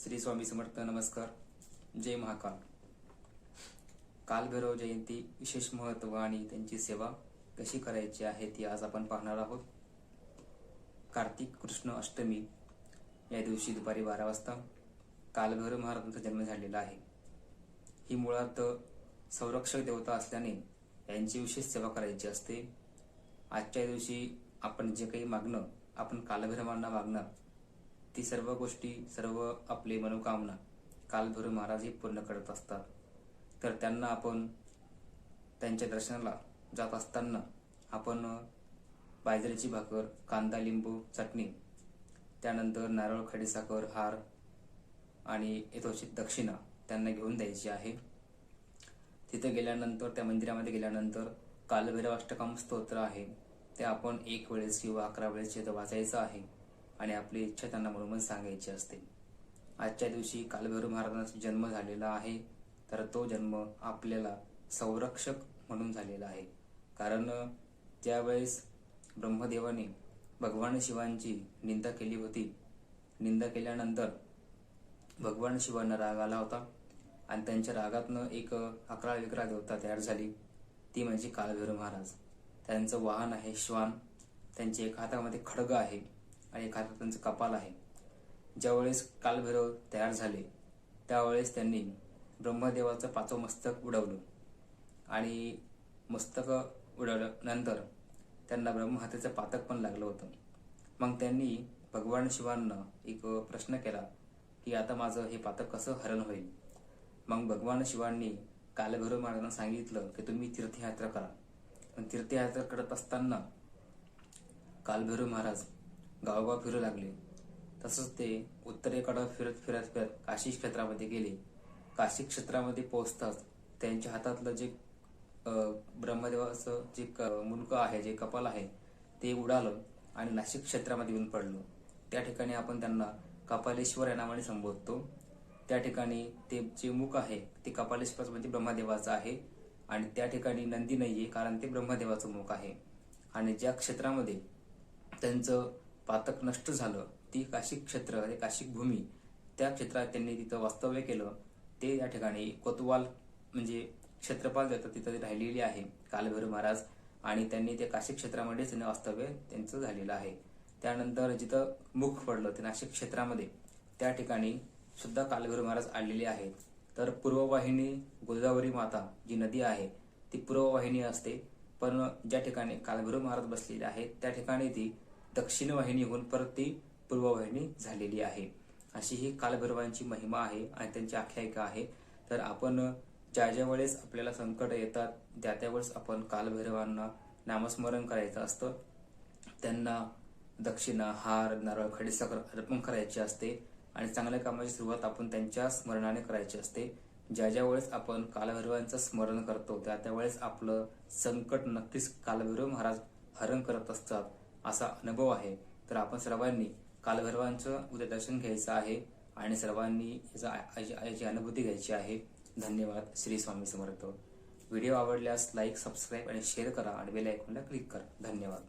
श्री स्वामी समर्थ. नमस्कार. जय महाकाल. कालभैरव जयंती विशेष महत्त्व आणि त्यांची सेवा कशी करायची आहे ती आज आपण पाहणार आहोत. कार्तिक कृष्ण अष्टमी या दिवशी दुपारी 12 वाजता कालभैरव महाराजांचा जन्म झालेला आहे. ही मुळात संरक्षक देवता असल्याने यांची विशेष सेवा करायची असते. आजच्या दिवशी आपण जे काही मागणं आपण कालभैरवांना मागणार ती सर्व गोष्टी, सर्व आपले मनोकामना कालभैरव महाराज हे पूर्ण करत असतात. तर त्यांना आपण त्यांच्या दर्शनाला जात असताना आपण बाजरीची भाकर, कांदा, लिंबू, चटणी, त्यानंतर नारळ, खडीसाखर, हार आणि यथोचित दक्षिणा त्यांना घेऊन द्यायची आहे. तिथे गेल्यानंतर, त्या मंदिरामध्ये गेल्यानंतर कालभैरव अष्टकाम स्तोत्र आहे ते आपण 1 वेळेस किंवा 11 वेळेस तिथे वाचायचं आहे आणि आपली इच्छा त्यांना म्हणून सांगायची असते. आजच्या दिवशी कालभैरव महाराजांचा जन्म झालेला आहे. तर तो जन्म आपल्याला संरक्षक म्हणून झालेला आहे. कारण ज्यावेळेस ब्रह्मदेवाने भगवान शिवांची निंदा केली होती, निंदा केल्यानंतर भगवान शिवांना राग आला होता आणि त्यांच्या रागातनं एक अकरा विकरा देवता तयार झाली, ती म्हणजे कालभैरव महाराज. त्यांचं वाहन आहे श्वान. त्यांच्या एका हातामध्ये खड्ग आहे आणि एका हातात त्यांचं कपाल आहे. ज्यावेळेस कालभैरव तयार झाले त्यावेळेस त्यांनी ब्रह्मदेवाचं 5वं मस्तक उडवलं आणि मस्तक उडवल्यानंतर त्यांना ब्रह्महत्येचं पातक पण लागलं होतं. मग त्यांनी भगवान शिवांना एक प्रश्न केला की आता माझं हे पातक कसं हरण होईल. मग भगवान शिवांनी कालभैरव महाराजांना सांगितलं की तुम्ही तीर्थयात्रा करा. पण तीर्थयात्रा करत असताना कालभैरव महाराज गावोगाव फिरू लागले. तसंच ते उत्तरेकडे फिरत फिरत फिरत काशी क्षेत्रामध्ये गेले. काशी क्षेत्रामध्ये पोहोचताच त्यांच्या हातातलं जे ब्रह्मदेवाचं जे मुंडकं आहे, जे कपाल आहे ते उडालं आणि नाशिक क्षेत्रामध्ये येऊन पडलं. त्या ठिकाणी आपण त्यांना कपालेश्वर या नावाने संबोधतो. त्या ठिकाणी ते जे मुख आहे ते कपालेश्वर म्हणजे ब्रह्मदेवाचं आहे आणि त्या ठिकाणी नंदी नाहीये, कारण ते ब्रह्मदेवाचं मुख आहे. आणि ज्या क्षेत्रामध्ये त्यांचं पातक नष्ट झालं ती काशी क्षेत्र, ते काशिक भूमी, त्या क्षेत्रात त्यांनी तिथं वास्तव्य केलं. ते या ठिकाणी कोतवाल म्हणजे क्षेत्रपाल देवता तिथं राहिलेली आहे कालभैरव महाराज, आणि त्यांनी त्या काशी क्षेत्रामध्येच वास्तव्य त्यांचं झालेलं आहे. त्यानंतर जिथं मुख पडलं ते नाशिक क्षेत्रामध्ये, त्या ठिकाणी सुद्धा कालभैरव महाराज आलेले आहेत. तर पूर्ववाहिनी गोदावरी माता जी नदी आहे ती पूर्ववाहिनी असते, पण ज्या ठिकाणी कालभैरव महाराज बसलेले आहेत त्या ठिकाणी ती दक्षिण वाहिनी होऊन परत ती पूर्ववाहिनी झालेली आहे. अशी ही कालभैरवांची महिमा आहे आणि त्यांची आख्यायिका आहे. तर आपण ज्या वेळेस आपल्याला संकट येतात त्या वेळेस आपण कालभैरवांना नामस्मरण करायचं असतं. त्यांना दक्षिणा, हार, नारळ, खडीसाखर अर्पण करायची असते आणि चांगल्या कामाची सुरुवात आपण त्यांच्या स्मरणाने करायची असते. ज्या वेळेस आपण कालभैरवांचं स्मरण करतो त्या वेळेस आपलं संकट नक्कीच कालभैरव महाराज हरण करत असतात असा अनुभव आहे. तर आपण सर्वांनी कालभैरवांचं उद्या दर्शन घ्यायचं आहे आणि सर्वांनी याची अनुभूती घ्यायची आहे. धन्यवाद. श्री स्वामी समर्थ. व्हिडिओ आवडल्यास लाईक, सबस्क्राईब आणि शेअर करा आणि बेल आयकॉनला क्लिक करा. धन्यवाद.